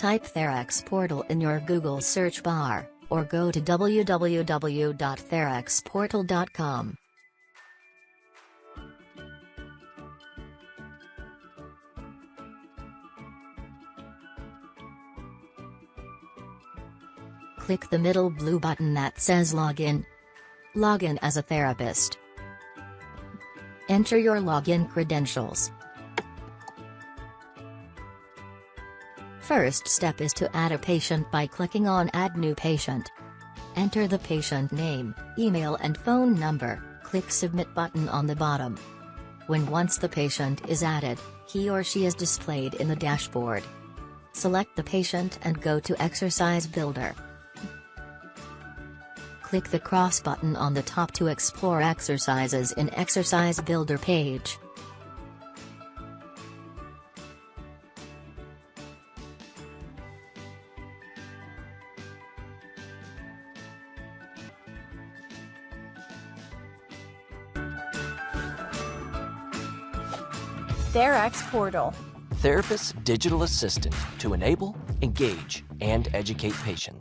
Type Therex Portal in your Google search bar, or go to www.therexportal.com. Click the middle blue button that says Login. Log in as a therapist. Enter your login credentials. First step is to add a patient by clicking on Add New Patient. Enter the patient name, email and phone number, click Submit button on the bottom. Once the patient is added, he or she is displayed in the dashboard. Select the patient and go to Exercise Builder. Click the cross button on the top to explore exercises in Exercise Builder page. Therex Portal. Therapist's digital assistant to enable, engage, and educate patients.